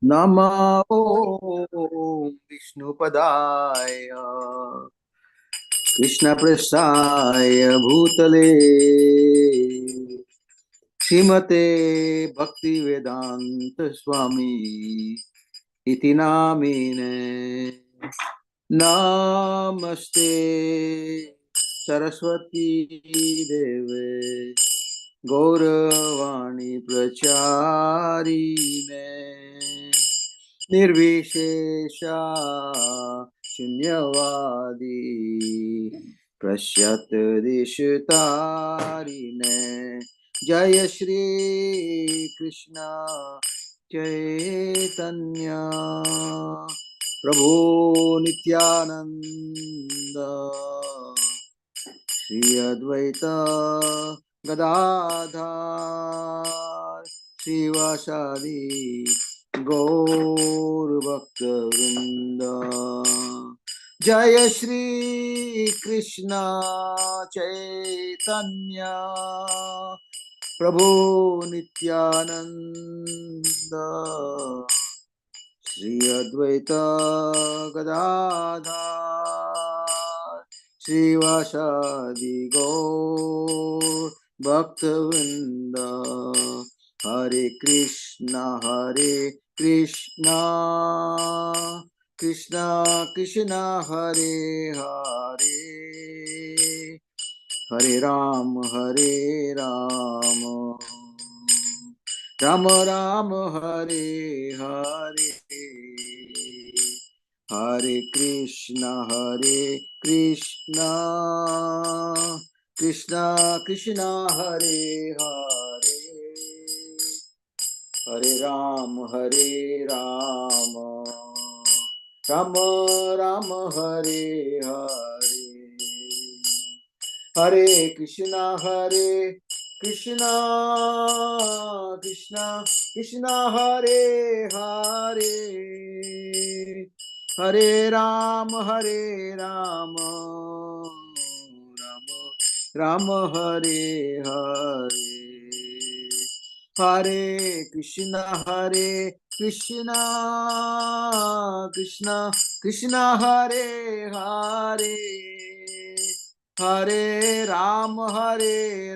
नमो विष्णुपदाय कृष्णपृष्ठाय भूतले श्रीमते भक्तिवेदांत स्वामी इति नामिने। नमस्ते सरस्वती देवे गौरवाणी प्रचारिणे निर्विशेषा शून्यवादी प्रश्यत दिशतारिणे। जय श्री कृष्ण चैतन्य प्रभु नित्यानंद श्री अद्वैत गदाधर श्रीवासादि गौर भक्त वृंद। जय श्री कृष्ण चैतन्य प्रभु नित्यानंद श्री अद्वैत गदाधर श्रीवासादि गौर भक्तवृंद। हरे कृष्णा कृष्णा कृष्णा हरे हरे हरे राम राम राम हरे हरे। हरे कृष्णा कृष्णा कृष्णा हरे हरे हरे राम राम राम हरे हरे। हरे कृष्णा कृष्णा कृष्णा हरे हरे हरे राम राम राम हरे हरे। हरे कृष्णा कृष्णा कृष्णा हरे हरे हरे राम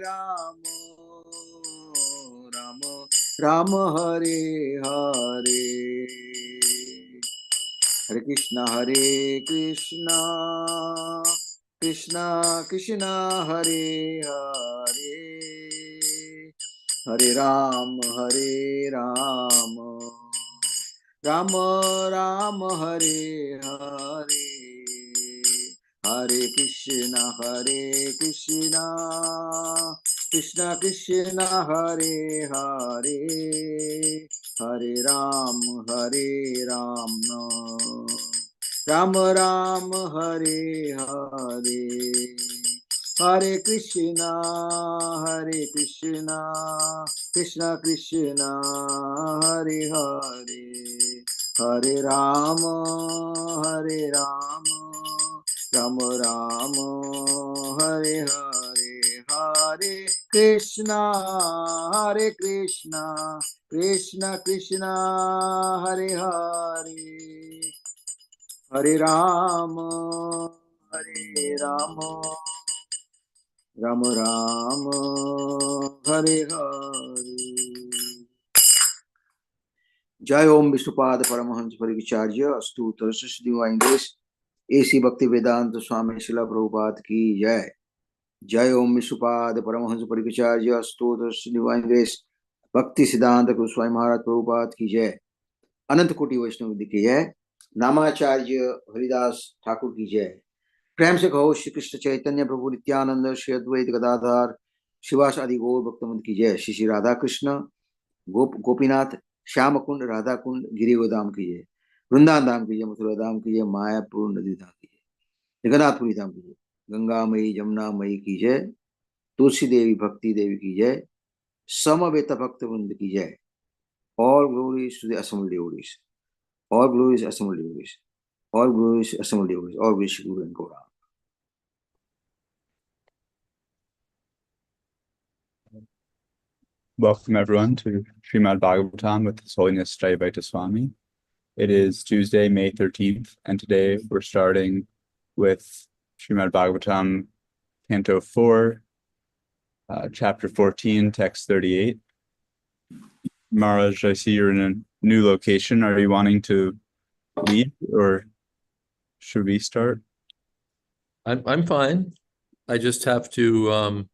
राम राम हरे हरे। हरे कृष्णा कृष्णा कृष्णा हरे हरे हरे राम राम राम हरे हरे। हरे कृष्णा कृष्णा कृष्णा हरे हरे हरे राम राम राम हरे हरे। हरे कृष्णा कृष्णा कृष्णा हरे हरे हरे राम राम राम हरे हरे। हरे कृष्णा कृष्णा कृष्णा हरे हरे हरे राम राम राम हरे हरे। जय Om Vishnupada Paramahamsa Parivrajakacharya Ashtottara divine grace AC Bhakti Vedanta Swami Srila Prabhupada की जय। जय ओम विष्णुपाद परमहंस परिविचार्य अस्तुतर डिवाइन ग्रेस भक्ति सिद्धांत स्वामी महाराज प्रभुपाद की जय। अनंत कोटि वैष्णव की जय। नामाचार्य हरिदास ठाकुर की जय। प्रेम से कहो श्री कृष्ण चैतन्य प्रभु नित्यानंद श्री अद्वैत गदाधर शिवास आदि गौर भक्तमंद की जय। श्री श्री राधा कृष्ण गोपीनाथ श्याम कुंड राधा कुंड गिरी गोदाम की जय। वृंदावन धाम की जय। मथुरा धाम की जय। मायापुर नदी धाम की जय। जगन्नाथपुरी धाम की जय। गंगा मई जमुना मई की जय। तुलसी देवी भक्ति देवी की जय। समवेत भक्त वृंद की जय। All glories to the assembled devotees. All glories assembled devotees. All glories assembled devotees. All glories to Guru and Gauranga. Welcome everyone to Srimad Bhagavatam with His Holiness Jayadvaita Swami. It is Tuesday, May 13th, and today we're starting with Srimad Bhagavatam, Canto 4, Chapter 14, Text 38. Maharaj, I see you're in a new location. Are you wanting to lead, or should we start? I'm fine. I just have to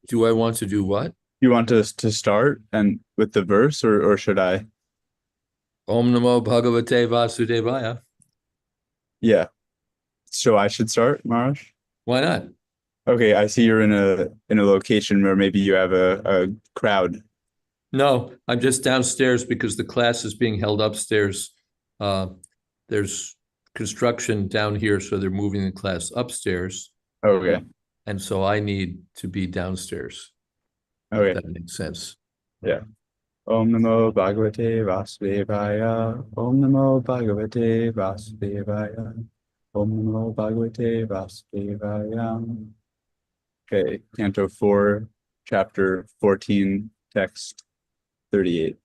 do I want to do what? You want us to start and with the verse, or should I? Om Namo Bhagavate Vasudevaya. Yeah. So I should start, Maharaj? Why not? Okay, I see you're in a location where maybe you have a crowd. No, I'm just downstairs because the class is being held upstairs. There's construction down here, so they're moving the class upstairs. Okay. And so I need to be downstairs. Okay. If that makes sense. Yeah. Om Namo Bhagavate Vasudevaya. Om Namo Bhagavate Vasudevaya. Om Namo Bhagavate Vasudevaya. Okay, Canto 4, Chapter 14, Text 38.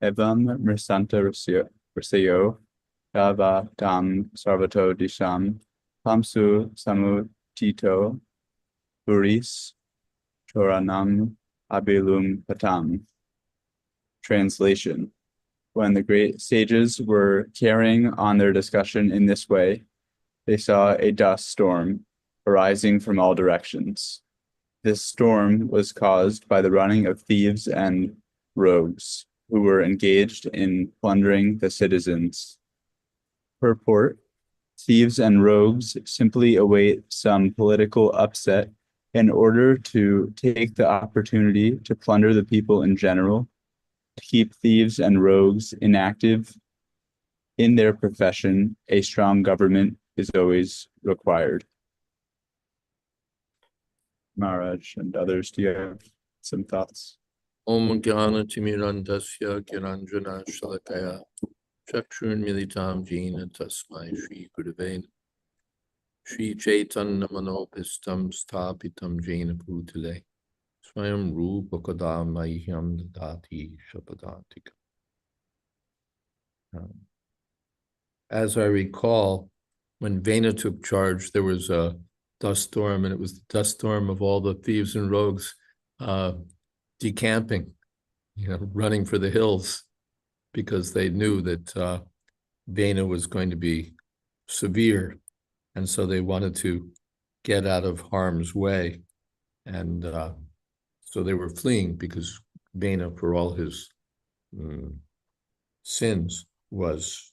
Evam Mrisanta Rasayo Dava Dam Sarvato Disham Pamsu Samutito Buris Choranam Abelum Patam. Translation. When the great sages were carrying on their discussion in this way, they saw a dust storm arising from all directions. This storm was caused by the running of thieves and rogues who were engaged in plundering the citizens. Purport: thieves and rogues simply await some political upset in order to take the opportunity to plunder the people in general. To keep thieves and rogues inactive in their profession, a strong government is always required. Maharaj and others, do you have some thoughts? Om Gyana Timirandasya Gyananjana Shalakaya Chakshun Militam Jena Tasmai Shri Gurave Shri Chaitanya Manopistam Sthapitam Jena Bhutale Swayam Rupa Kadamahyam Dadati Shapadantika. As I recall, when Vena took charge, there was a dust storm, and it was the dust storm of all the thieves and rogues decamping, running for the hills, because they knew that Vena was going to be severe, and so they wanted to get out of harm's way, and so they were fleeing because Vena, for all his sins, was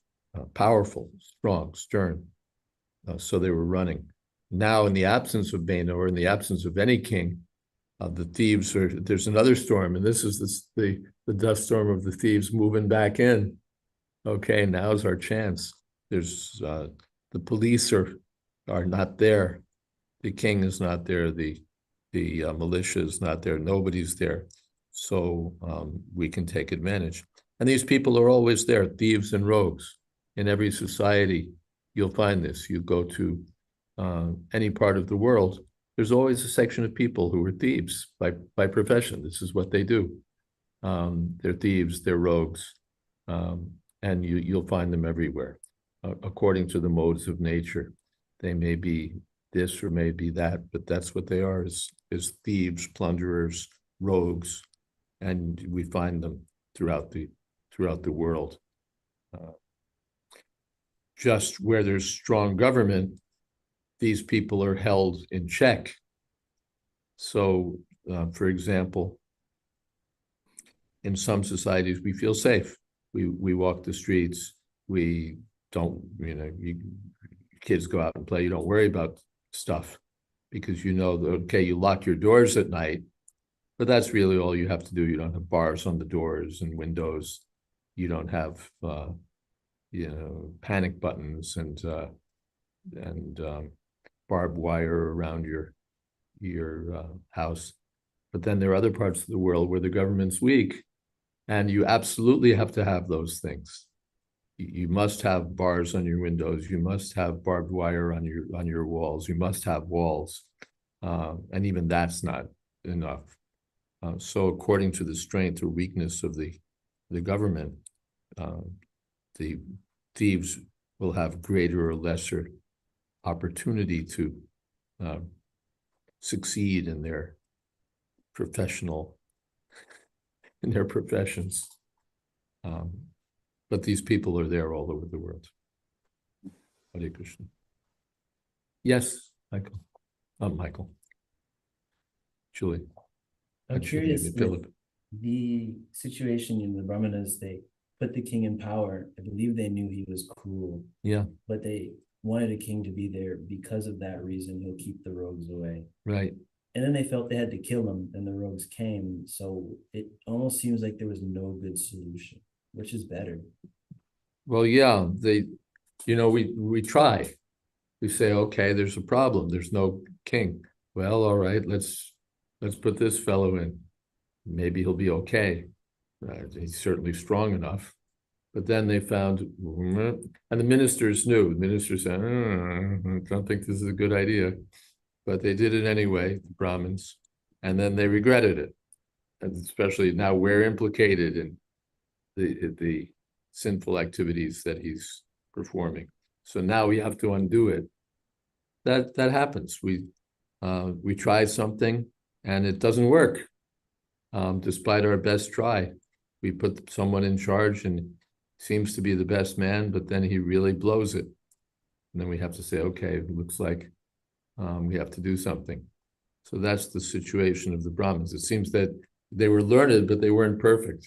powerful, strong, stern. So they were running. Now, in the absence of Vena, or in the absence of any king, the thieves there's another storm, and this is the dust storm of the thieves moving back in. Okay, now's our chance. There's the police are not there. The king is not there. The militia is not there. Nobody's there. So we can take advantage. And these people are always there, thieves and rogues. In every society, you'll find this. You go to any part of the world, there's always a section of people who are thieves by profession. This is what they do. They're thieves, they're rogues, and you'll find them everywhere, according to the modes of nature. They may be this or may be that, but that's what they are, is thieves, plunderers, rogues, and we find them throughout the world. Just where there's strong government, these people are held in check. So, for example, in some societies, we feel safe. We walk the streets. We don't, kids go out and play. You don't worry about stuff because okay, you lock your doors at night, but that's really all you have to do. You don't have bars on the doors and windows. You don't have, panic buttons and barbed wire around your house. But then there are other parts of the world where the government's weak, and you absolutely have to have those things. you must have bars on your windows. You must have barbed wire on your walls. You must have walls, and even that's not enough. So, according to the strength or weakness of the government, the thieves will have greater or lesser opportunity to succeed in their professions. But these people are there all over the world. Hare Krishna. Yes, Michael. Michael. Julie. I'm curious, Philip. the situation in the Brahmanas, they put the king in power. I believe they knew he was cruel. Yeah. But they wanted a king to be there because of that reason. He'll keep the rogues away. Right. And then they felt they had to kill him, and the rogues came. So it almost seems like there was no good solution. Which is better? Well, yeah, we try. We say, okay, there's a problem. There's no king. Well, all right, let's put this fellow in. Maybe he'll be okay. He's certainly strong enough. But then they found, and the ministers knew. The ministers said, I don't think this is a good idea. But they did it anyway, the Brahmins. And then they regretted it. And especially now we're implicated in the sinful activities that he's performing. So now we have to undo it. That happens. We try something and it doesn't work. Despite our best try, we put someone in charge and seems to be the best man, but then he really blows it. And then we have to say, okay, it looks like we have to do something. So that's the situation of the Brahmins. It seems that they were learned, but they weren't perfect.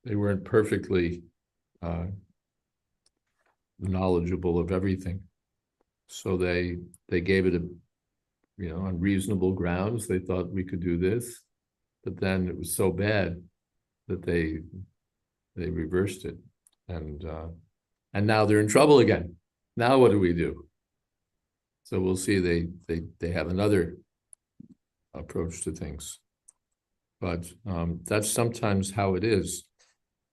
They weren't perfectly knowledgeable of everything. So they gave it on reasonable grounds. They thought we could do this, but then it was so bad that they reversed it, and now they're in trouble again. Now what do we do? So we'll see. They have another approach to things, but that's sometimes how it is.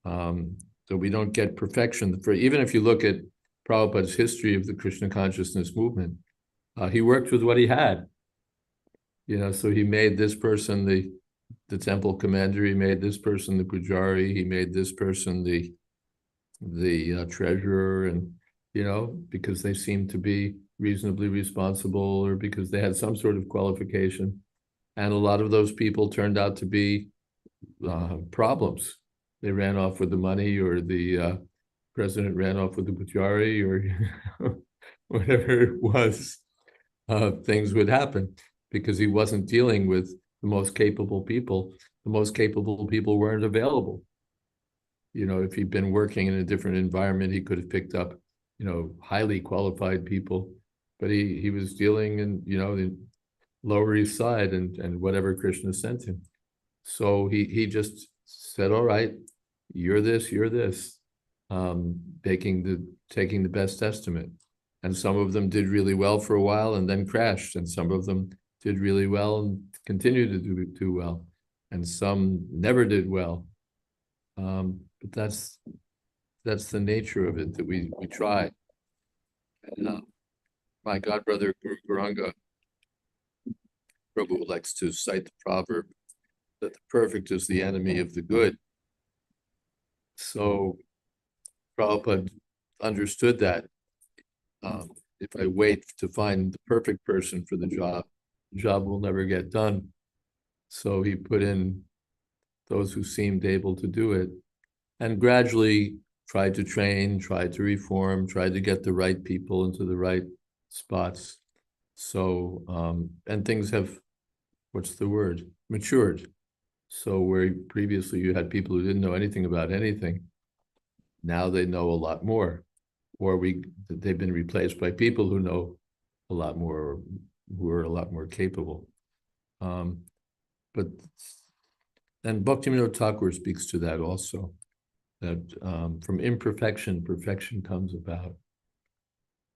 So we don't get perfection. Even if you look at Prabhupada's history of the Krishna consciousness movement, he worked with what he had. So he made this person the temple commander. He made this person the pujari. He made this person the treasurer, and because they seemed to be reasonably responsible, or because they had some sort of qualification. And a lot of those people turned out to be problems. They ran off with the money, or the president ran off with the pujari, or whatever it was. Things would happen because he wasn't dealing with the most capable people. The most capable people weren't available. If he'd been working in a different environment, he could have picked up, highly qualified people. But he was dealing in, the Lower East Side and whatever Krishna sent him. So he just said, all right, you're this, taking the best estimate. And some of them did really well for a while and then crashed, and some of them did really well and continued to do well, and some never did well. But that's the nature of it, that we try. And, my godbrother Guru Garanga Prabhu likes to cite the proverb that the perfect is the enemy of the good. So Prabhupada understood that if I wait to find the perfect person for the job will never get done. So he put in those who seemed able to do it, and gradually tried to train, tried to reform, tried to get the right people into the right spots. So, and things have, matured. So where previously you had people who didn't know anything about anything, now they know a lot more, or they've been replaced by people who know a lot more, or who are a lot more capable. And Bhaktivinoda Thakur speaks to that also, that from imperfection, perfection comes about.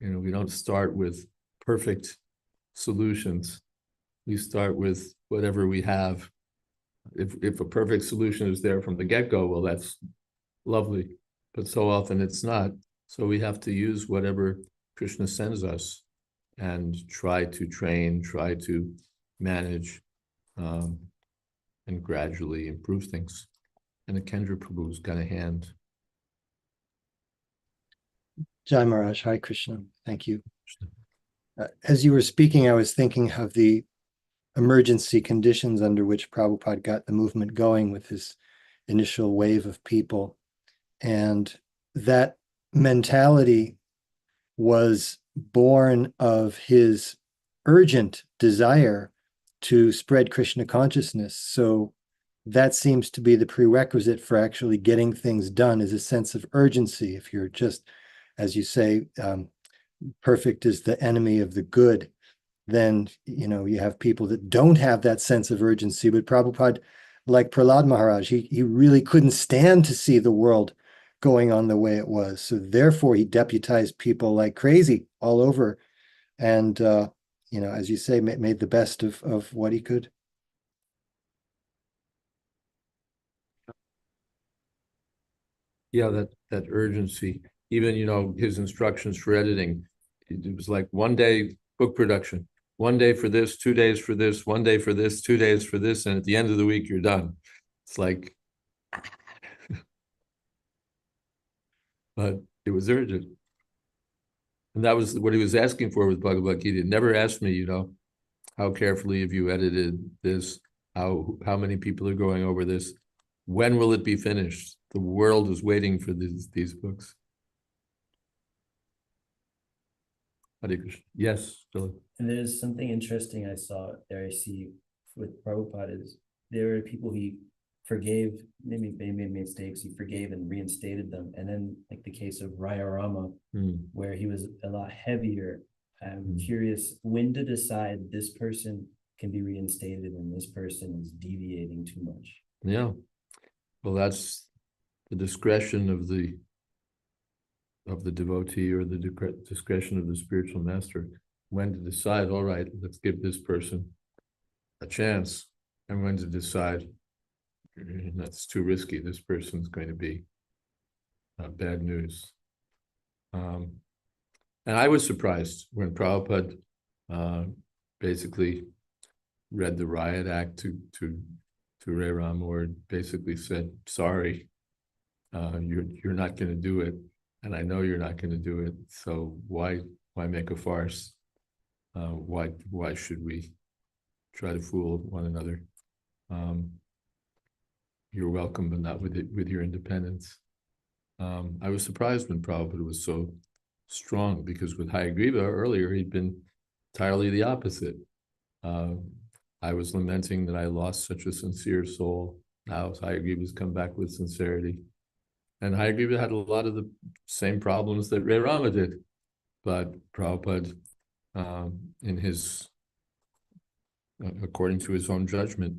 We don't start with perfect solutions. We start with whatever we have. If a perfect solution is there from the get-go, well, that's lovely. but so often it's not. So we have to use whatever Krishna sends us and try to train, try to manage, and gradually improve things. And the Kendra Prabhu's got a hand. Jai Maharaj, Hare Krishna. Thank you. As you were speaking, I was thinking of the emergency conditions under which Prabhupada got the movement going with his initial wave of people. And that mentality was born of his urgent desire to spread Krishna consciousness. So that seems to be the prerequisite for actually getting things done, is a sense of urgency. If you're just, as you say, perfect is the enemy of the good, then you have people that don't have that sense of urgency. But Prabhupada, like Prahlad Maharaj, he really couldn't stand to see the world going on the way it was. So therefore, he deputized people like crazy all over, and as you say, made the best of what he could. Yeah, that urgency. Even his instructions for editing, it was like 1 day book production, 1 day for this, 2 days for this, 1 day for this, 2 days for this, and at the end of the week you're done. It's like, but it was urgent. And that was what he was asking for with Bhagavad Gita. He never asked me, how carefully have you edited this? How many people are going over this? When will it be finished? The world is waiting for these books. Hare Krishna. Yes, Philip. And there's something interesting I saw there. I see with Prabhupada is there were people he forgave, maybe they made mistakes, he forgave and reinstated them. And then like the case of Raya Rama, where he was a lot heavier. I'm curious when to decide this person can be reinstated and this person is deviating too much. Yeah. Well, that's the discretion of the devotee, or the discretion of the spiritual master, when to decide, all right, let's give this person a chance, and when to decide that's too risky, this person's going to be bad news. And I was surprised when Prabhupada basically read the Riot Act to Ray Ram, or basically said, sorry, you're not going to do it, and I know you're not going to do it, so why make a farce? Why should we try to fool one another? You're welcome, but not with your independence. I was surprised when Prabhupada was so strong, because with Hayagriva earlier, he'd been entirely the opposite. I was lamenting that I lost such a sincere soul. Now Hayagriva's come back with sincerity. And Hayagriva had a lot of the same problems that Ray Rama did. But Prabhupada, in his, according to his own judgment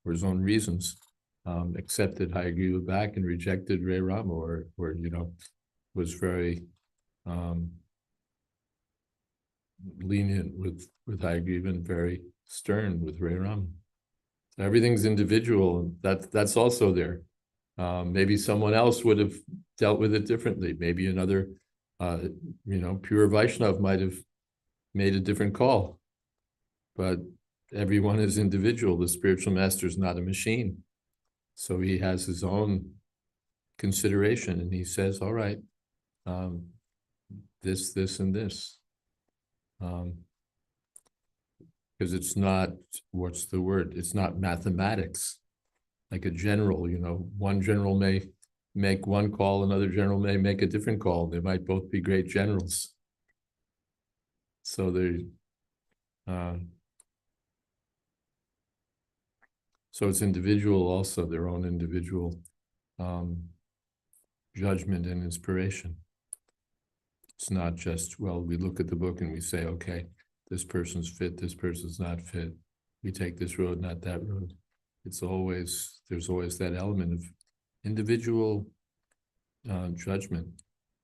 or his own reasons, accepted Hayagriva back and rejected Ray Rama, or was very lenient with Hayagriva and very stern with Ray Rama. So everything's individual, and that's also there. Maybe someone else would have dealt with it differently. Maybe another, pure Vaishnav might have made a different call. But everyone is individual. The spiritual master is not a machine. So he has his own consideration, and he says, all right, this, and this. Because it's not, what's the word? It's not mathematics. Like a general, one general may make one call, another general may make a different call. They might both be great generals. So so it's individual also, their own individual judgment and inspiration. It's not just, well, we look at the book and we say, okay, this person's fit, this person's not fit. We take this road, not that road. There's always that element of individual judgment.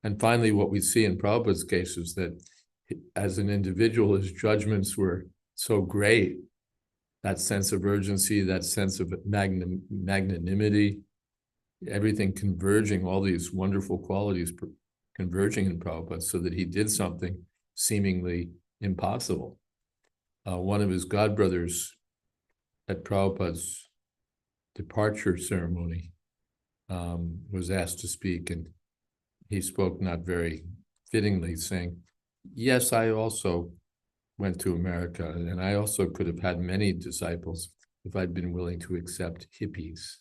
And finally, what we see in Prabhupada's case is that as an individual, his judgments were so great, that sense of urgency, that sense of magnanimity, everything converging, all these wonderful qualities converging in Prabhupada, so that he did something seemingly impossible. One of his godbrothers at Prabhupada's departure ceremony was asked to speak, and he spoke not very fittingly, saying, yes, I also went to America, and I also could have had many disciples if I'd been willing to accept hippies.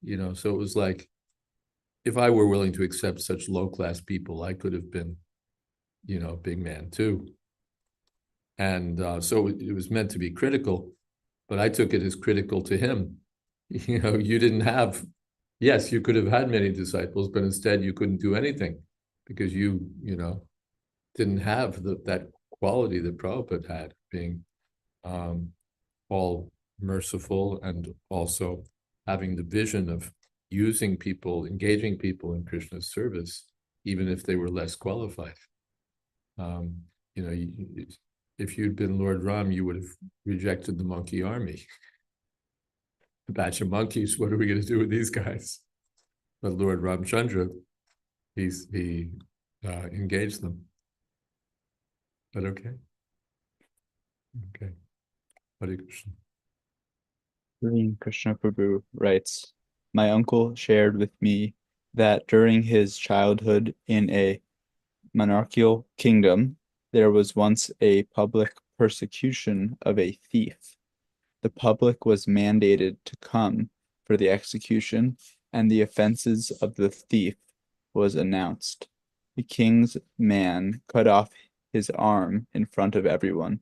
You know, so it was like, if I were willing to accept such low-class people, I could have been, you know, a big man too. And so it was meant to be critical, but I took it as critical to him. You know, you didn't have, yes, you could have had many disciples, but instead you couldn't do anything because you know, didn't have that quality that Prabhupada had, being all merciful and also having the vision of using people, engaging people in Krishna's service, even if they were less qualified. You know, if you'd been Lord Ram, you would have rejected the monkey army. A batch of monkeys, what are we going to do with these guys? But Lord Ramchandra, he engaged them. But okay. Hare Krishna. Hare Krishna Prabhu writes, my uncle shared with me that during his childhood in a monarchical kingdom, there was once a public persecution of a thief. The public was mandated to come for the execution, and the offenses of the thief was announced. The king's man cut off his arm in front of everyone.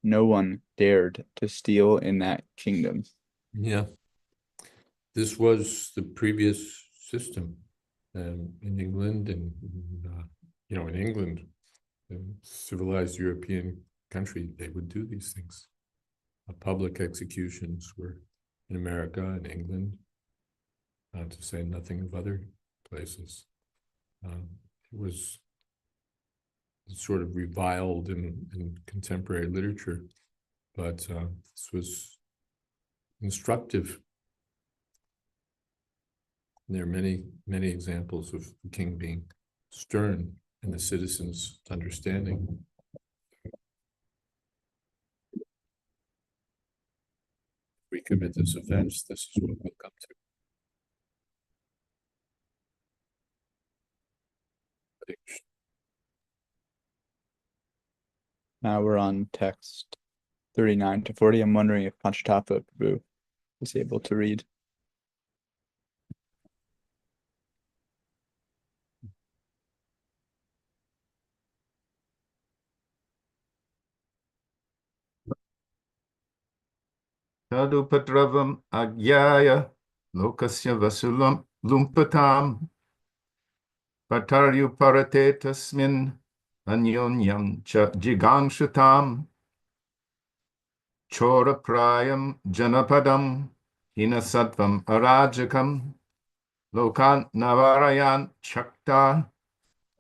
No one dared to steal in that kingdom. Yeah. This was the previous system in England, and you know, in England, in civilized European country, they would do these things. Public executions were in America and England, to say nothing of other places. It was sort of reviled in contemporary literature, but this was instructive. There are many, many examples of the king being stern and the citizens understanding. If we commit this offense, this is what we'll come to. Now we're on text 39 to 40. I'm wondering if Panchatattva Prabhu is able to read. Tadupatravam agyaya lokasya vasulam lumpatam pataryu parate tasmin anyonyam cha jigangshatam chora prayam janapadam hinasattvam arajakam lokan navarayan chakta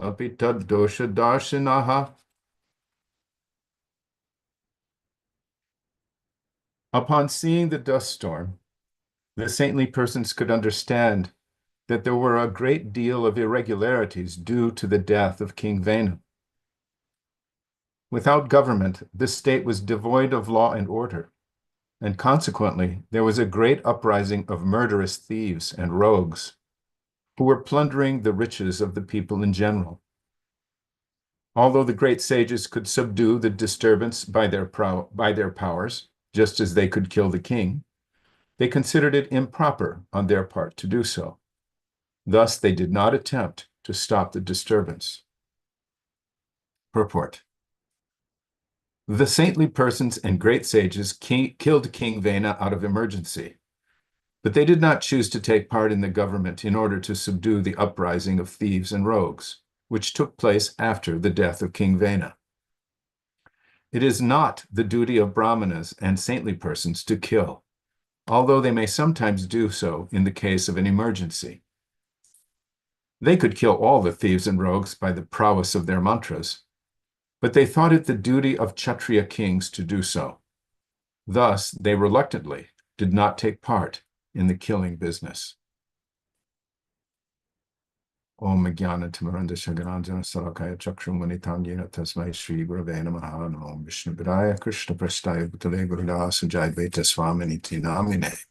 apitad dosha darshanaha. Upon seeing the dust storm, the saintly persons could understand that there were a great deal of irregularities due to the death of King Vena. Without government, the state was devoid of law and order, and consequently, there was a great uprising of murderous thieves and rogues who were plundering the riches of the people in general. Although the great sages could subdue the disturbance by their powers, just as they could kill the king, they considered it improper on their part to do so. Thus, they did not attempt to stop the disturbance. Purport. The saintly persons and great sages killed King Vena out of emergency, but they did not choose to take part in the government in order to subdue the uprising of thieves and rogues, which took place after the death of King Vena. It is not the duty of brahmanas and saintly persons to kill, although they may sometimes do so in the case of an emergency. They could kill all the thieves and rogues by the prowess of their mantras, but they thought it the duty of Kshatriya kings to do so. Thus, they reluctantly did not take part in the killing business. Om Jnana Timaranda Shaganandjana Salakaya Chakshumani Tangena Tasmai Shri Gurave Namaha Namo Vishnu Padaya Krishna Prasthaya Bhutale Gurudasa Jayadvaita Swami Niti Namine.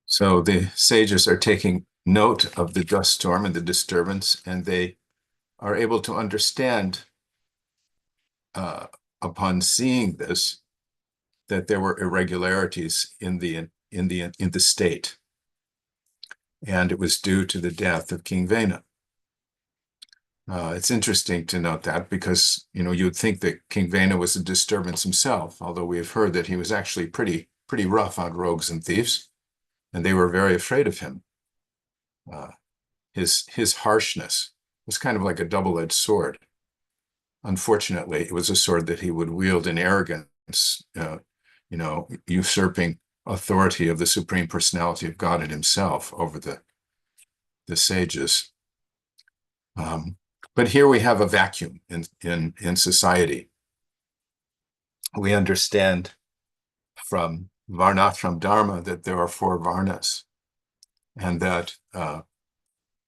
So the sages are taking note of the dust storm and the disturbance, and they are able to understand upon seeing this that there were irregularities in the state, and it was due to the death of King Vena. It's interesting to note that because you would think that King Vena was a disturbance himself, although we have heard that he was actually pretty rough on rogues and thieves, and they were very afraid of him. His harshness was kind of like a double-edged sword. Unfortunately, it was a sword that he would wield in arrogance, usurping authority of the Supreme Personality of Godhead himself over the sages. But here we have a vacuum in society. We understand from Varnashram Dharma that there are 4 Varnas, and that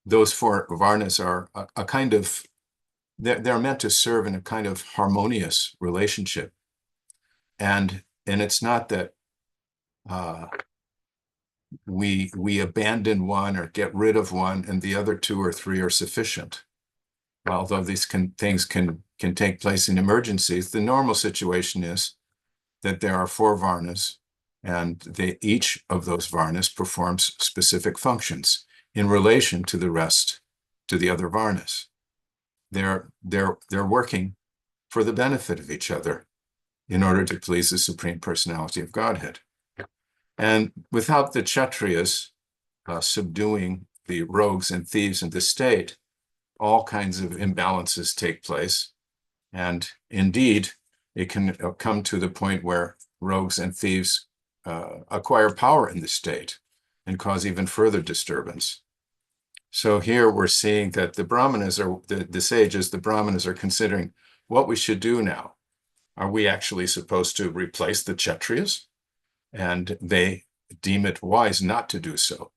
those 4 Varnas are a kind of, they're meant to serve in a kind of harmonious relationship. And it's not that we abandon one or get rid of one and the other 2 or 3 are sufficient. Although these things can take place in emergencies, the normal situation is that there are 4 Varnas, and each of those Varnas performs specific functions in relation to the rest, to the other Varnas. They're working for the benefit of each other in order to please the Supreme Personality of Godhead. And without the Kshatriyas subduing the rogues and thieves in the state, all kinds of imbalances take place. And indeed, it can come to the point where rogues and thieves acquire power in the state and cause even further disturbance. So here we're seeing that the Brahmanas are, the sages, the Brahmanas are considering what we should do now. Are we actually supposed to replace the Kshatriyas? And they deem it wise not to do so,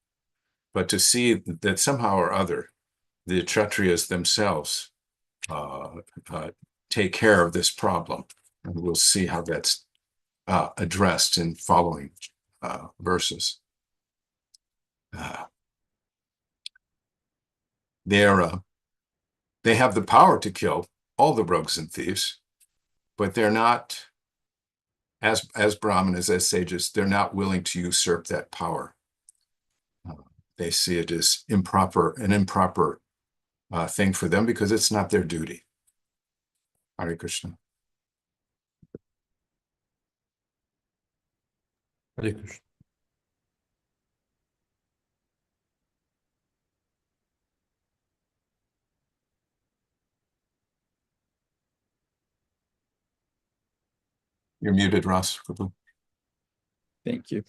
but to see that somehow or other, the Kshatriyas themselves take care of this problem. And we'll see how that's addressed in following verses. They have the power to kill all the rogues and thieves, but they're not, as Brahmanas, as sages, they're not willing to usurp that power. They see it as an improper thing for them because it's not their duty. Hare Krishna. Hare Krishna. You're muted, Ross. Thank you.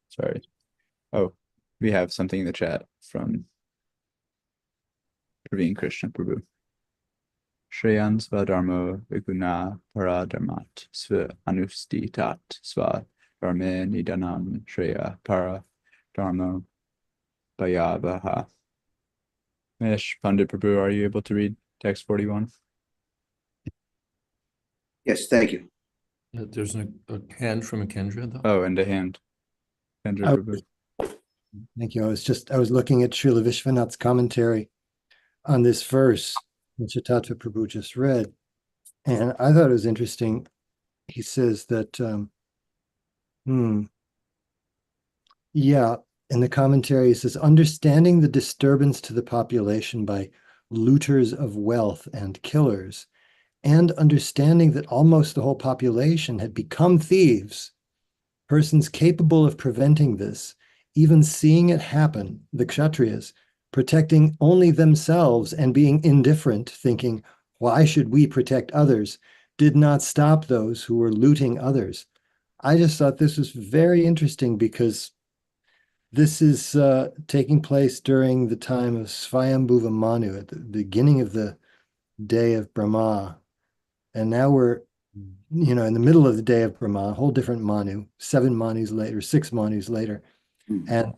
Sorry. Oh, we have something in the chat from Praveen Krishna Prabhu. Shreyan Svadharmo Viguna Paradharmat Sva Anustitat Sva Dharme Nidanam Shreya Para Dharmo Bhayavaha. Mesh Pandit Prabhu, are you able to read text 41? Yes, thank you. There's a hand from a Kendra, though. Oh, and a hand. Kendra Prabhu. Thank you. I was looking at Srila Vishwanath's commentary on this verse which Tattva Prabhu just read, and I thought it was interesting. He says that, in the commentary, he says, understanding the disturbance to the population by looters of wealth and killers, and understanding that almost the whole population had become thieves, persons capable of preventing this, even seeing it happen, the Kshatriyas, protecting only themselves and being indifferent, thinking, why should we protect others, did not stop those who were looting others. I just thought this was very interesting because this is taking place during the time of Svayambhuva Manu, at the beginning of the day of Brahma. And now we're you know, in the middle of the day of Brahma, a whole different Manu, 7 Manus later, 6 Manus later. And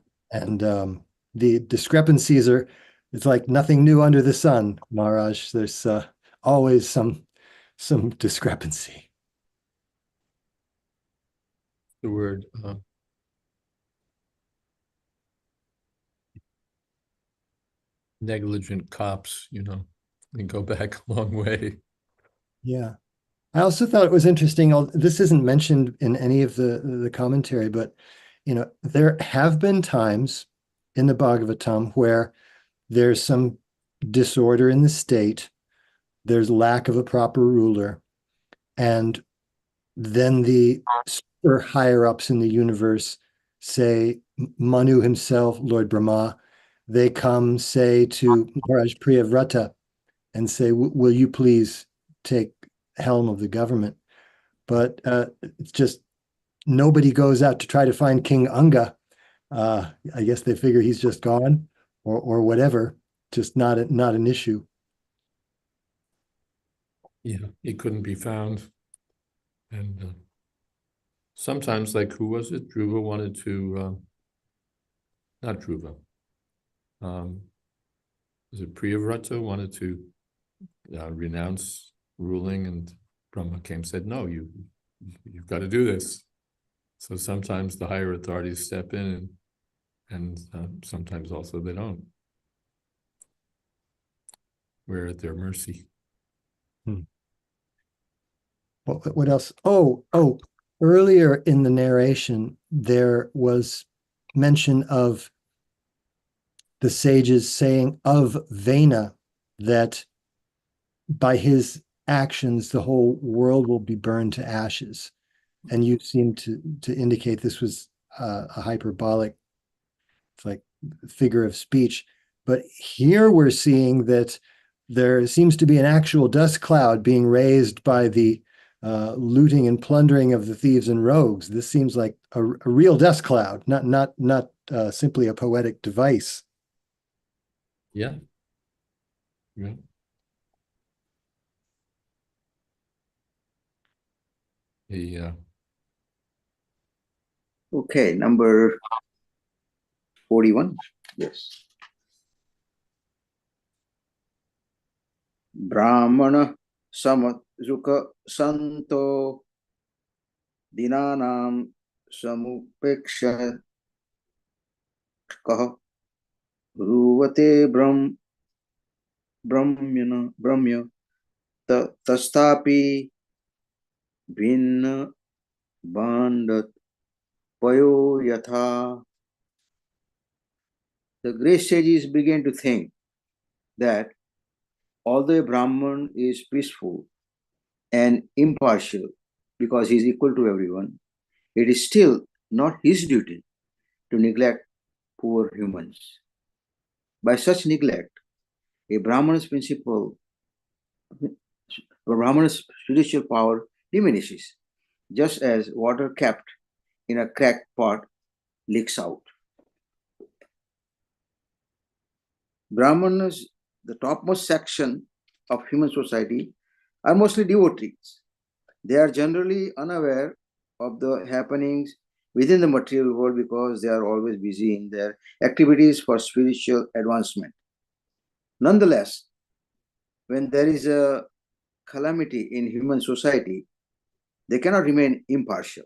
the discrepancies are, it's like nothing new under the sun, Maharaj. There's always some discrepancy. The word negligent cops, you know, and go back a long way. Yeah. I also thought it was interesting. This isn't mentioned in any of the commentary, but you know, there have been times in the Bhagavatam where there's some disorder in the state, there's lack of a proper ruler, and then the super higher ups in the universe, say Manu himself, Lord Brahma, they come say to Maharaj Priyavrata and say, will you please take helm of the government? But it's just nobody goes out to try to find King Anga. I guess they figure he's just gone or whatever, just not an issue. Yeah, he couldn't be found. And sometimes, like, who was it? Dhruva wanted to, not Dhruva. Was it Priyavrata wanted to renounce ruling, and Brahma came and said, no, you've got to do this. So sometimes the higher authorities step in, and sometimes also they don't. We're at their mercy. What else? Oh, earlier in the narration, there was mention of the sages saying of Vena that by his actions, the whole world will be burned to ashes. And you seem to indicate this was a hyperbolic, it's like figure of speech. But here we're seeing that there seems to be an actual dust cloud being raised by the looting and plundering of the thieves and rogues. This seems like a real dust cloud, not simply a poetic device. Yeah. Yeah. Okay, number 41. Yes. Brahmana samazukha santo dinanam samupeksha kah ruvate brahmya tastapi bhinna bandat payo yatha. The great sages began to think that although a Brahman is peaceful and impartial because he is equal to everyone, it is still not his duty to neglect poor humans. By such neglect, a Brahman's spiritual power diminishes, just as water kept in a cracked pot leaks out. Brahmanas, the topmost section of human society, are mostly devotees. They are generally unaware of the happenings within the material world because they are always busy in their activities for spiritual advancement. Nonetheless, when there is a calamity in human society, they cannot remain impartial.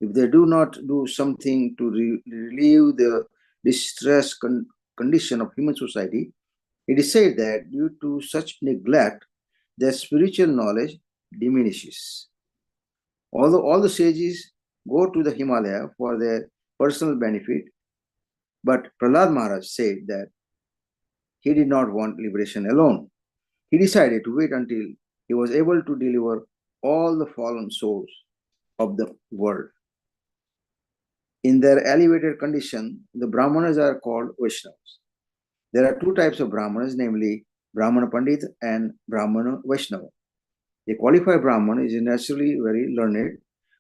If they do not do something to relieve the distress condition of human society, it is said that due to such neglect, their spiritual knowledge diminishes. Although all the sages go to the Himalaya for their personal benefit, but Prahlad Maharaj said that he did not want liberation alone. He decided to wait until he was able to deliver all the fallen souls of the world. In their elevated condition, the Brahmanas are called Vaishnavas. There are two types of Brahmanas, namely Brahmana Pandit and Brahmana Vaishnava. A qualified Brahman is naturally very learned,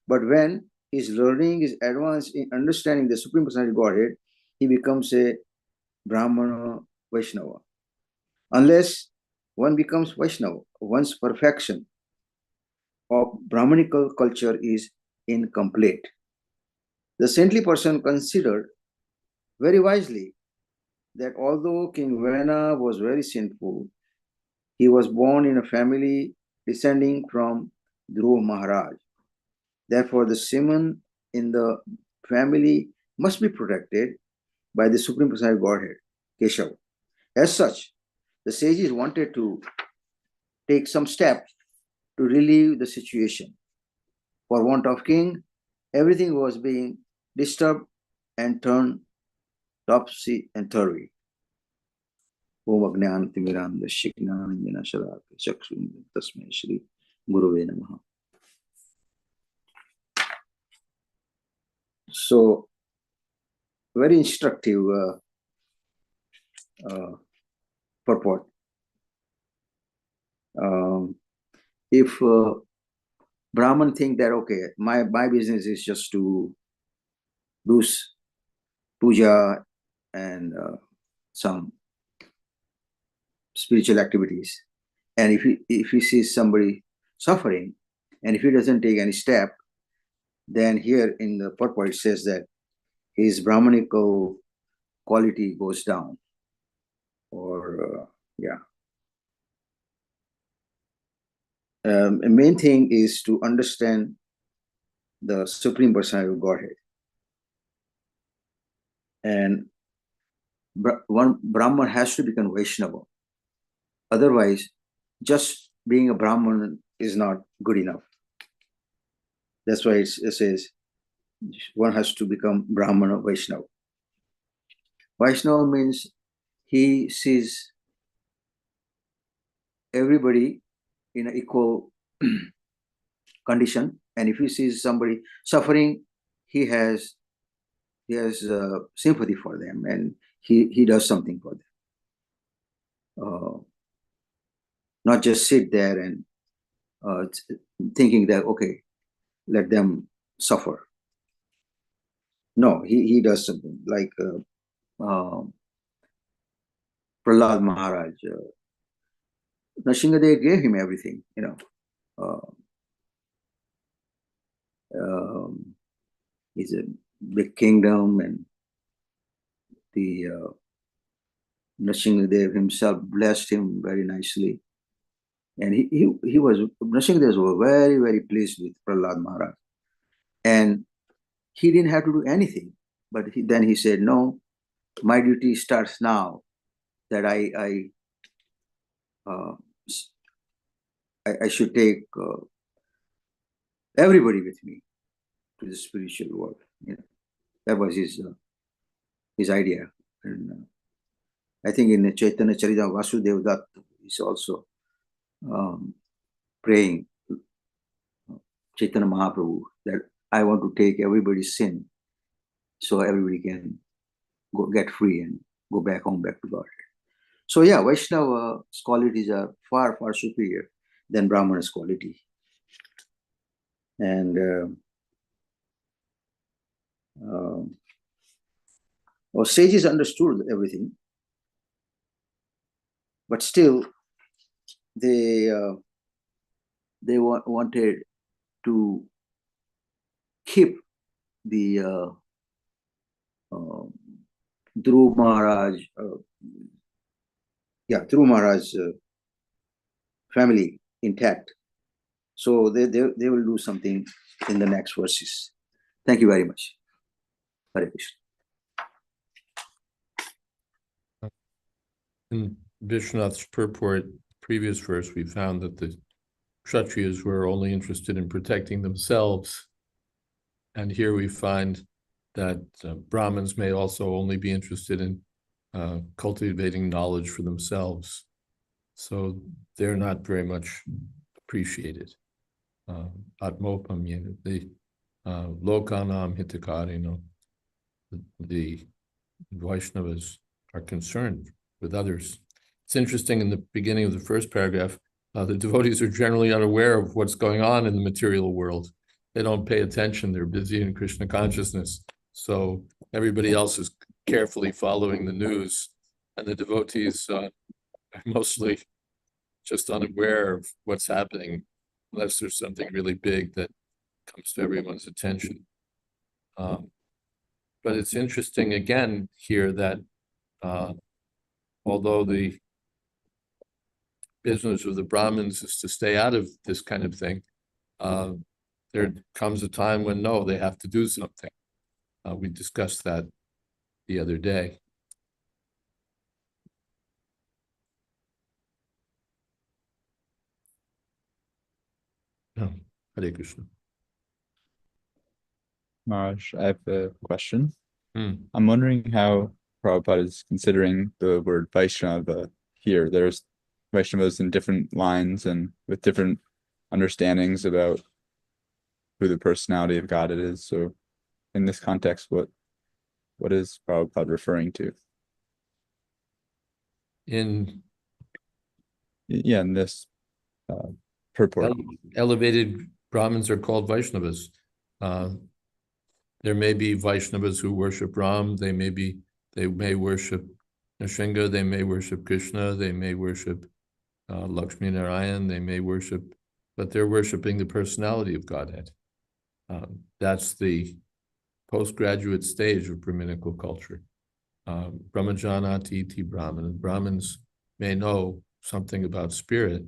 but when his learning is advanced in understanding the Supreme Personality Godhead, he becomes a Brahmana Vaishnava. Unless one becomes Vaishnava, one's perfection of Brahmanical culture is incomplete. The saintly person considered very wisely that although King Vena was very sinful, he was born in a family descending from Dhruva Maharaj. Therefore, the semen in the family must be protected by the Supreme Personality of Godhead, Keshav. As such, the sages wanted to take some steps to relieve the situation. For want of king, everything was being disturbed and turned topsy and turvy. Om Agnan Timiranda Shiknanandana Sharaka Chakshun Tasmai Shri Guruve Namaha. So, very instructive purport. If Brahman think that, okay, my business is just to do puja and some spiritual activities, and if he sees somebody suffering, and if he doesn't take any step, then here in the purport it says that his Brahmanical quality goes down, or the main thing is to understand the Supreme Personality of Godhead. And one Brahman has to become Vaishnava. Otherwise, just being a Brahman is not good enough. That's why it says one has to become Brahmana Vaishnava. Vaishnava means he sees everybody in an equal condition, and if he sees somebody suffering, he has sympathy for them, and he does something for them. Not just sit there and thinking that, okay, let them suffer. No, he does something like Prahlad Maharaj. Nrsimhadev gave him everything, it's a big kingdom, and the Nrsimhadev himself blessed him very nicely. And Nrsimhadev was very, very pleased with Prahlad Maharaj. And he didn't have to do anything. But then he said, no, my duty starts now, that I should take everybody with me to the spiritual world. That was his idea. And I think in Chaitanya Charita, Vasudev Dutt is also praying Chaitanya Mahaprabhu that I want to take everybody's sin so everybody can get free and go back home, back to God. So yeah, Vaishnava's qualities are far, far superior than Brahmana's quality. And our sages understood everything, but still they wanted to keep the Dhruva Maharaj, Dhruva Maharaj family intact. So they will do something in the next verses. Thank you very much. Hare Krishna. In Vishwanath's purport, previous verse, we found that the Kshatriyas were only interested in protecting themselves. And here we find that Brahmins may also only be interested in cultivating knowledge for themselves. So they're not very much appreciated. Atmopamyena, the Lokanam Hitakarino, the Vaishnavas are concerned with others. It's interesting, in the beginning of the first paragraph, the devotees are generally unaware of what's going on in the material world. They don't pay attention. They're busy in Krishna consciousness. So everybody else is carefully following the news, and the devotees are mostly just unaware of what's happening unless there's something really big that comes to everyone's attention. But it's interesting again here that although the business of the Brahmins is to stay out of this kind of thing, there comes a time when no, they have to do something. We discussed that the other day. No, Hare Krishna. Maharaj, I have a question. Hmm. I'm wondering how Prabhupada is considering the word Vaishnava here. There's Vaishnavas in different lines and with different understandings about who the personality of God it is. So in this context, what is Prabhupada referring to? In Yeah, in this purport. elevated Brahmins are called Vaishnavas. There may be Vaishnavas who worship Ram. They may worship Nrsimha. They may worship Krishna. They may worship Lakshmi Narayan. They may worship, but they're worshiping the personality of Godhead. That's the postgraduate stage of Brahminical culture. Brahmajanati iti Brahman. Brahmins may know something about spirit,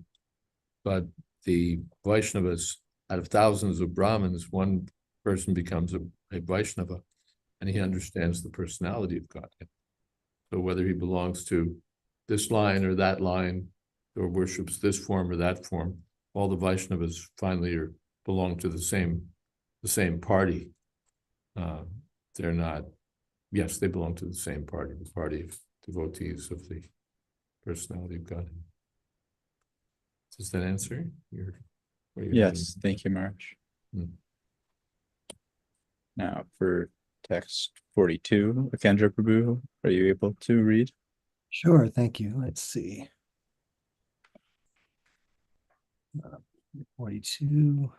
but the Vaishnavas, out of thousands of Brahmins, one person becomes a Vaishnava, and he understands the personality of Godhead. So whether he belongs to this line or that line, or worships this form or that form, all the Vaishnavas finally belong to the same party. They're not, yes, they belong to the same party, the party of devotees of the personality of God. Does that answer your? Yes, thank you, Maharaj. Hmm. Now for text 42, Akendra Prabhu, are you able to read? Sure, thank you. Let's see. 42.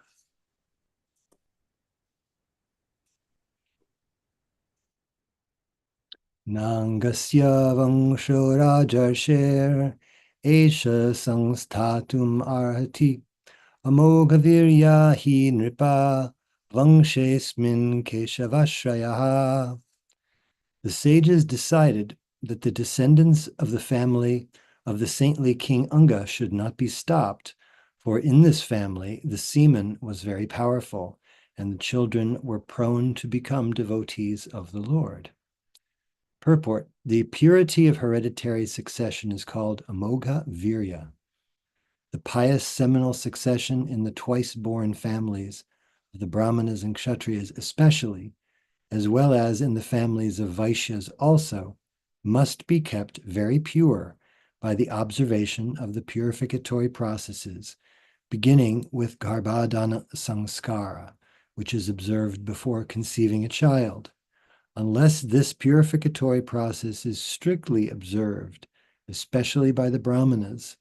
Nangasya vangsho rajarsher esha sangsthatum arhati amoghavirya hi nripa vangshesmin keshavashrayah. The sages decided that the descendants of the family of the saintly King Anga should not be stopped, for in this family the semen was very powerful, and the children were prone to become devotees of the Lord. Purport: the purity of hereditary succession is called Amogha Virya. The pious seminal succession in the twice-born families of the Brahmanas and Kshatriyas especially, as well as in the families of Vaishyas also, must be kept very pure by the observation of the purificatory processes, beginning with Garbhadana Samskara, which is observed before conceiving a child. Unless this purificatory process is strictly observed, especially by the Brahmanas,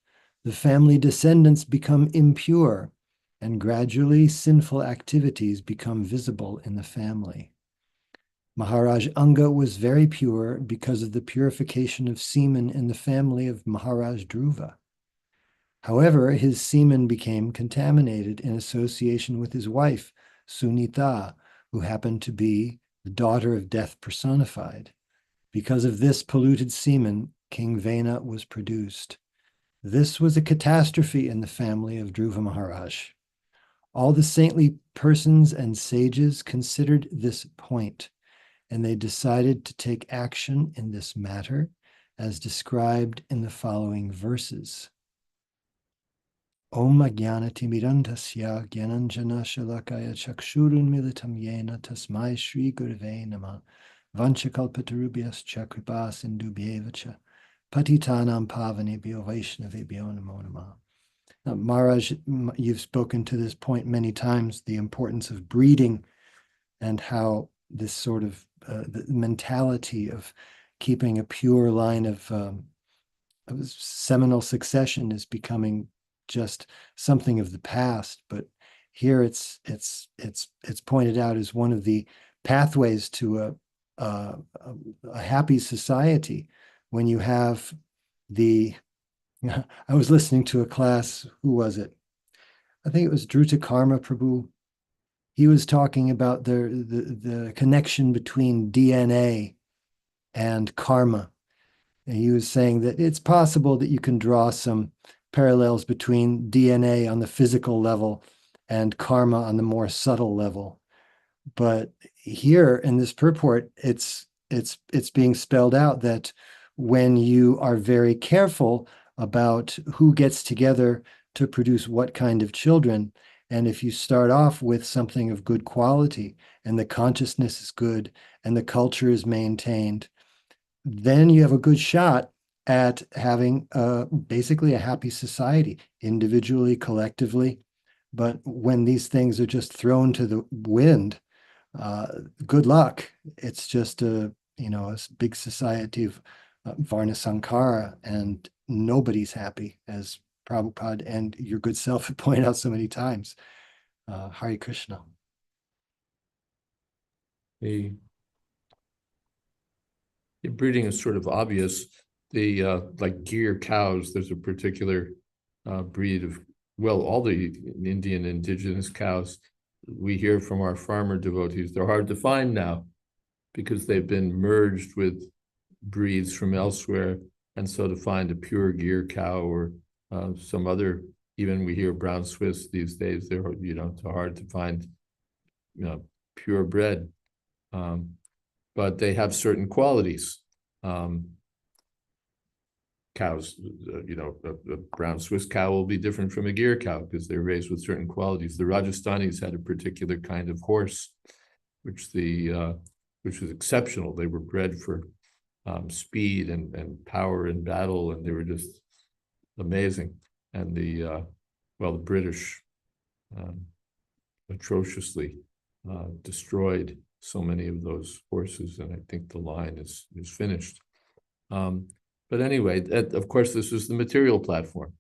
the family descendants become impure, and gradually sinful activities become visible in the family. Maharaj Anga was very pure because of the purification of semen in the family of Maharaj Dhruva. However, his semen became contaminated in association with his wife, Sunita, who happened to be the daughter of death personified. Because of this polluted semen, King Vena was produced. This was a catastrophe in the family of Dhruva Maharaj. All the saintly persons and sages considered this point, and they decided to take action in this matter, as described in the following verses. Om Ajnanati Mirantasya Gyananjana Shalakaya Chakshurun Militam Yena Tasmai Shri Gurave Nama Vanchakalpatarubhyas Kripa Sindhubhyevacha Patitanam Pavanebhyo Vaishnavebhyo Namo Namah. Now, Maharaj, you've spoken to this point many times, the importance of breeding and how this sort of the mentality of keeping a pure line of seminal succession is becoming just something of the past. But here it's pointed out as one of the pathways to a happy society when you have the. I was listening to a class. Who was it? I think it was Dhruta Karma Prabhu. He was talking about the connection between DNA and karma. And he was saying that it's possible that you can draw some parallels between DNA on the physical level and karma on the more subtle level. But here in this purport, it's being spelled out that when you are very careful about who gets together to produce what kind of children, and if you start off with something of good quality and the consciousness is good and the culture is maintained, then you have a good shot at having basically a happy society, individually, collectively. But when these things are just thrown to the wind, good luck. It's just a big society of Varna Sankara, and nobody's happy, as Prabhupada and your good self have pointed out so many times. Hare Krishna. The breeding is sort of obvious. The like Gir cows, there's a particular breed of, well, all the Indian indigenous cows we hear from our farmer devotees, they're hard to find now because they've been merged with breeds from elsewhere. And so to find a pure Gir cow or some other, even we hear brown Swiss these days, they're, it's hard to find, pure bred. But they have certain qualities. Cows, a brown Swiss cow will be different from a Gir cow because they're raised with certain qualities. The Rajasthanis had a particular kind of horse, which was exceptional. They were bred for speed and power in battle, and they were just amazing. And the British atrociously destroyed so many of those horses, and I think the line is finished. But anyway, of course, this is the material platform.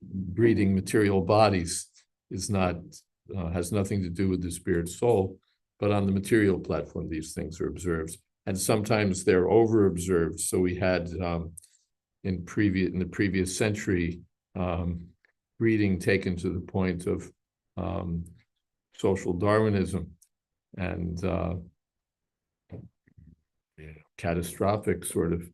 Breeding material bodies is not has nothing to do with the spirit soul, but on the material platform, these things are observed, and sometimes they're over observed. So we had in the previous century breeding taken to the point of social Darwinism and catastrophic sort of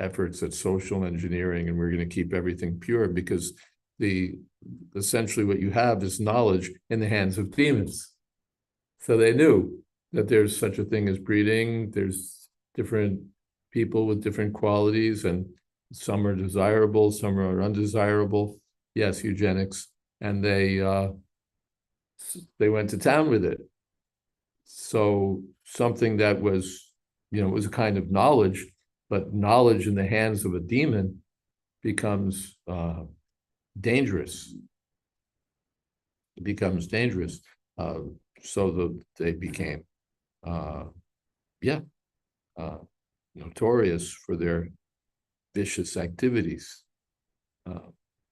efforts at social engineering, and we're going to keep everything pure because essentially what you have is knowledge in the hands of demons. So they knew that there's such a thing as breeding. There's different people with different qualities, and some are desirable, some are undesirable. Yes, eugenics, and they went to town with it. So something that was, it was a kind of knowledge, but knowledge in the hands of a demon becomes dangerous. It becomes dangerous. So they became, notorious for their vicious activities,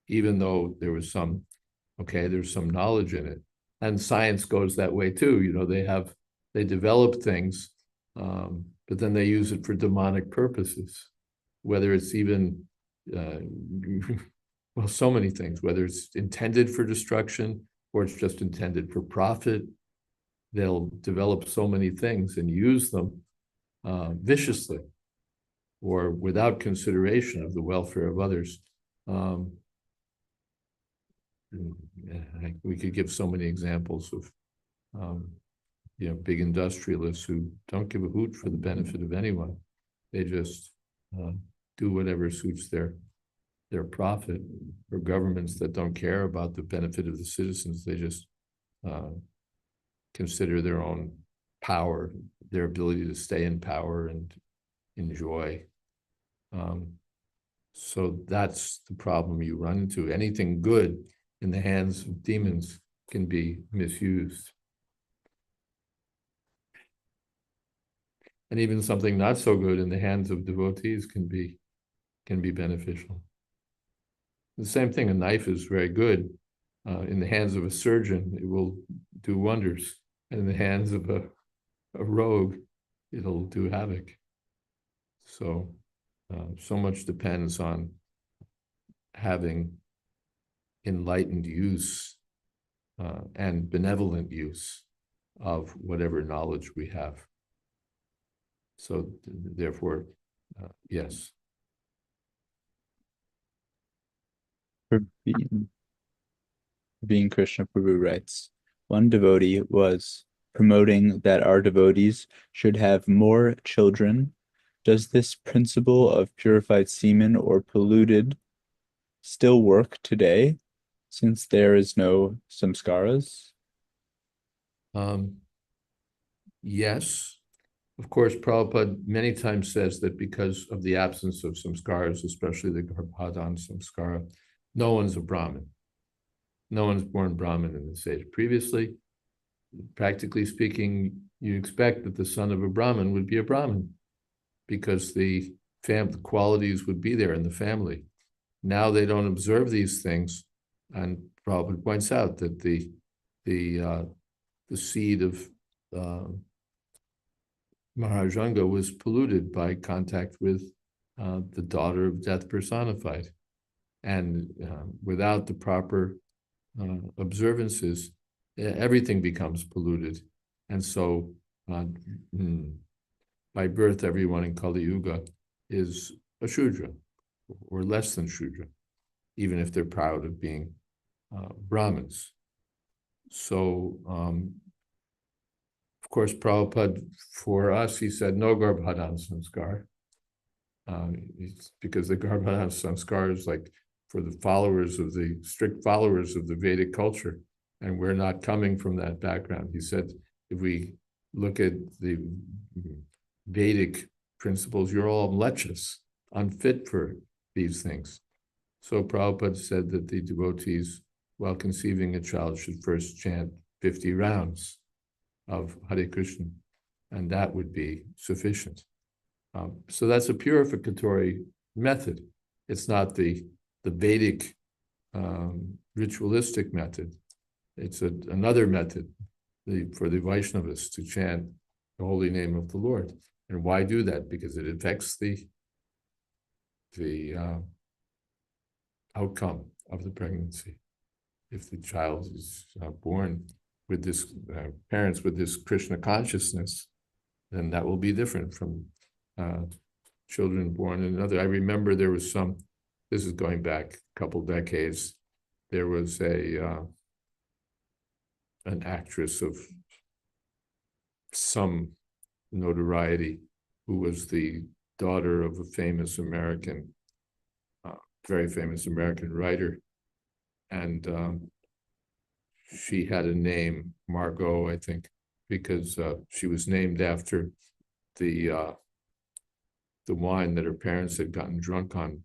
even though there was there's some knowledge in it. And science goes that way too. They develop things, but then they use it for demonic purposes, whether it's even, so many things, whether it's intended for destruction or it's just intended for profit. They'll develop so many things and use them viciously or without consideration of the welfare of others. We could give so many examples of big industrialists who don't give a hoot for the benefit of anyone. They just do whatever suits their profit, or governments that don't care about the benefit of the citizens. They just consider their own power, their ability to stay in power and enjoy. So that's the problem you run into. Anything good in the hands of demons can be misused. And even something not so good in the hands of devotees can be beneficial. The same thing, a knife is very good. In the hands of a surgeon, it will do wonders. And in the hands of a rogue, it'll do havoc. So, so much depends on having enlightened use and benevolent use of whatever knowledge we have. So therefore, yes. For being Krishna Prabhu writes, one devotee was promoting that our devotees should have more children. Does this principle of purified semen or polluted still work today, since there is no samskaras? Yes. Of course, Prabhupada many times says that because of the absence of samskaras, especially the Garbhadan samskara, no one's a Brahmin. No one's born Brahmin in this age. Previously, practically speaking, you expect that the son of a Brahmin would be a Brahmin because the qualities would be there in the family. Now they don't observe these things, and Prabhupada points out that the seed of Maharajanga was polluted by contact with the daughter of death personified. And without the proper observances, everything becomes polluted. And so by birth, everyone in Kali Yuga is a Shudra or less than Shudra, even if they're proud of being Brahmins. So, of course, Prabhupada, for us, he said no Garbhadan Samskar, because the Garbhadan Samskar is like for the followers of the strict followers of the Vedic culture, and we're not coming from that background. He said, if we look at the Vedic principles, you're all mlechas, unfit for these things. So Prabhupada said that the devotees, while conceiving a child, should first chant 50 rounds of Hare Krishna, and that would be sufficient. So that's a purificatory method. It's not the Vedic ritualistic method. It's another method for the Vaishnavas to chant the holy name of the Lord. And why do that? Because it affects the outcome of the pregnancy. If the child is born with this parents with this Krishna consciousness, then that will be different from children born in another. I remember there was this is going back a couple decades, there was an actress of some notoriety who was the daughter of a famous American, very famous American writer. And she had a name, Margot, I think, because she was named after the wine that her parents had gotten drunk on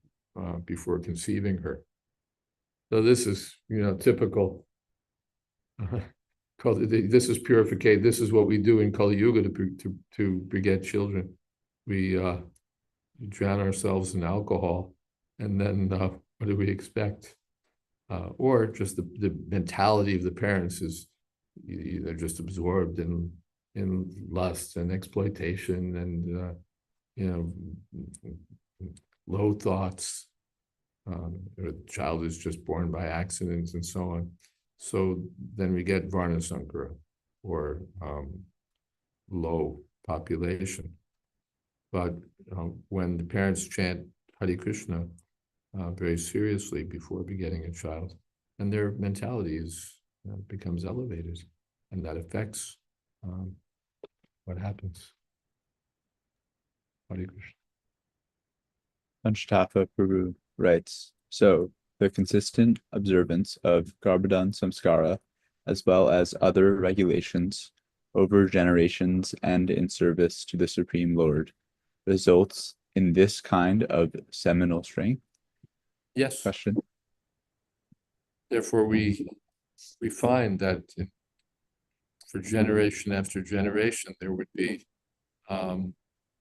before conceiving her. So this is, typical. This is purification. This is what we do in Kali Yuga to beget children. We drown ourselves in alcohol, and then what do we expect? Or just the mentality of the parents is they're just absorbed in lust and exploitation and low thoughts. The child is just born by accidents and so on. So then we get Varna Sankara or low population. But when the parents chant Hare Krishna very seriously before begetting a child, and their mentality becomes elevated, and that affects what happens. Hare Krishna. Panchatattva Prabhu writes, so the consistent observance of Garbhadan Samskara, as well as other regulations over generations and in service to the Supreme Lord, results in this kind of seminal strength? Yes. Question. Therefore, we find that for generation after generation, there would be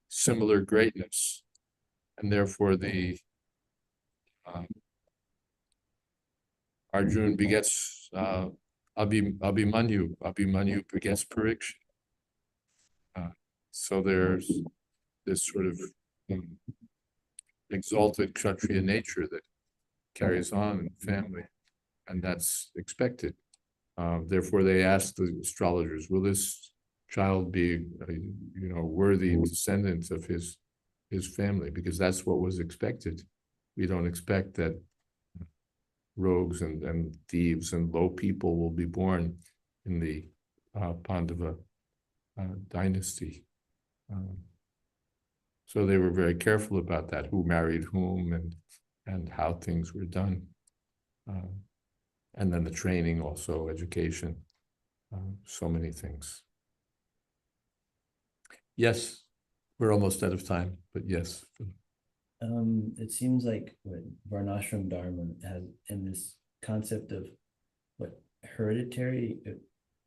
similar greatness, and therefore the Arjuna begets Abhimanyu. Abhimanyu begets Pariksha. So there's this sort of exalted Kshatriya nature that carries on in the family. And that's expected. Therefore, they asked the astrologers, will this child be, worthy descendant of his family? Because that's what was expected. We don't expect that rogues and thieves and low people will be born in the Pandava dynasty. So they were very careful about that, who married whom and how things were done. And then the training also, education, so many things. Yes, we're almost out of time, but yes. It seems like what Varnashram Dharma has in this concept of what hereditary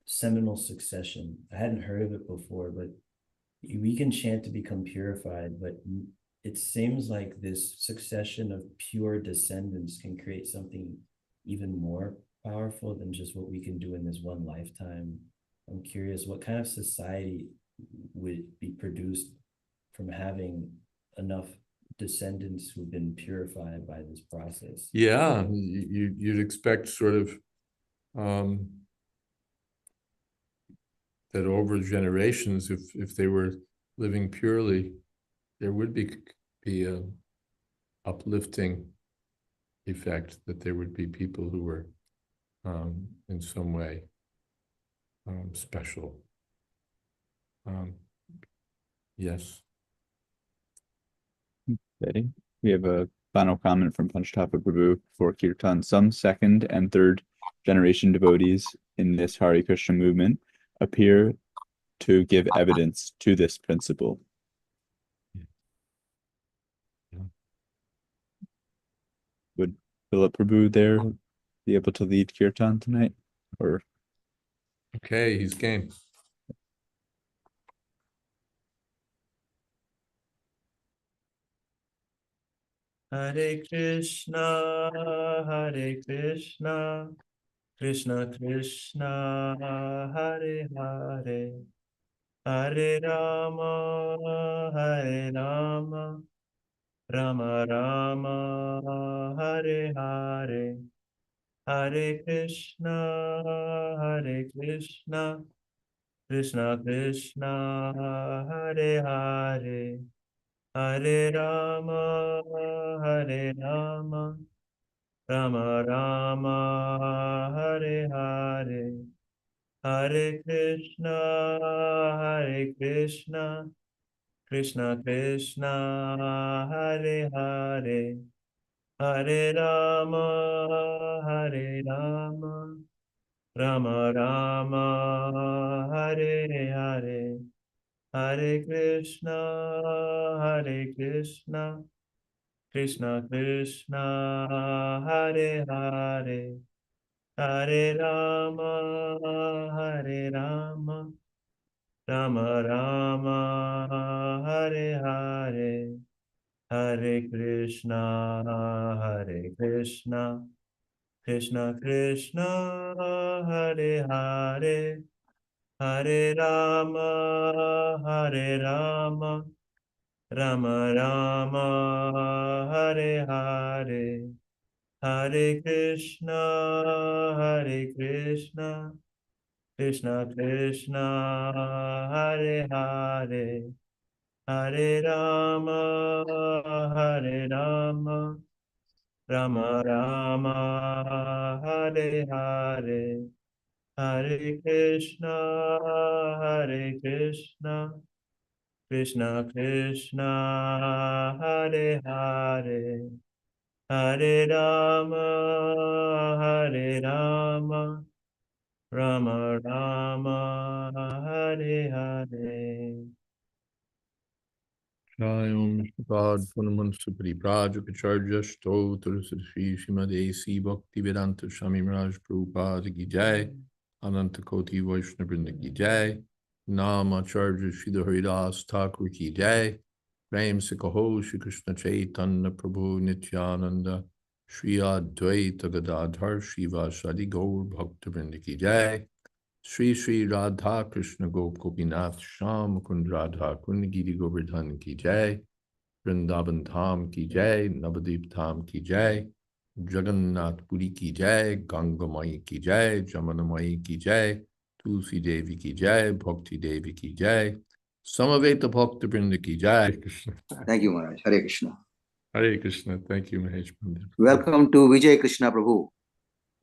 seminal succession. I hadn't heard of it before, but we can chant to become purified, but it seems like this succession of pure descendants can create something even more powerful than just what we can do in this one lifetime. I'm curious, what kind of society would be produced from having enough descendants who've been purified by this process? Yeah, you'd expect sort of that over generations, if they were living purely, there would be a uplifting effect, that there would be people who were in some way special. Yes. Betty, we have a final comment from Panchtapa Prabhu for Kirtan. Some second and third generation devotees in this Hare Krishna movement appear to give evidence to this principle. Yeah. Would Philip Prabhu there be able to lead Kirtan tonight? Or Okay, he's game. Hare Krishna, Krishna Krishna, Hare Hare, Hare Rama, Rama Rama, Hare Hare, Hare Krishna, Krishna Krishna, Hare Hare, Hare Rama, Rama Rama, Hare Hare, Hare Krishna, Krishna Krishna, Hare Hare, Hare Rama, Rama Rama, Hare Hare, Hare Krishna, Krishna Krishna, Hare Hare, Hare Rama, Rama Rama, Hare Hare, Hare Krishna, Krishna Krishna, Hare Hare, Hare Rama, Rama Rama, Hare Hare, Hare Krishna, Krishna Krishna, Hare Hare, Hare Rama, Rama Rama, Hare Hare, Hare Krishna, Krishna Krishna, Hare Hare, Hare Rama, Rama Rama, Hare Hare. Jai Om Shripad Punamansa Paripradrakacharya Stotra Sri Srimad A.C. Bhaktivedanta Swami Maharaj Prabhupada Ki Jai, Ananta Koti Vaishnava Vrinda Ki Jai, Namacharya Sridhar Haridas Thakur Ki Jai, Prem Sikaho Shri Krishna Chaitanya Prabhu Nityananda, Shri Advaita Gadadhar Shiva Shadi Gaur Bhakta Vrinda Ki Jai, Shri Shri Radha Krishna Gop Gopinath Sham Kund Radha Kund Giri Govardhan Ki Jai, Vrindavan Dham Ki Jai, Navadip Dham Ki Jai, Jagannath Puri ki jai, Ganga Mai ki jai, Jamuna Mai ki jai, Tulsi Devi ki jai, Bhakti Devi ki jai, Samaveta Bhakta Vrinda ki jai. Krishna. Thank you, Maharaj. Hare Krishna. Hare Krishna. Thank you, Mahesh Pandit. Welcome to Vijay Krishna Prabhu.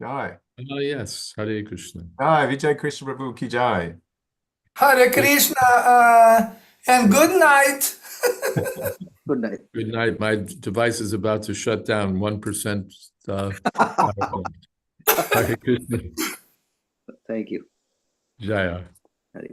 Jai. Oh, yes. Hare Krishna. Jai. Vijay Krishna Prabhu ki jai. Hare Krishna, and good night. Good night. Good night. My device is about to shut down. 1%. Hare Krishna. Thank you. Jaya. Hare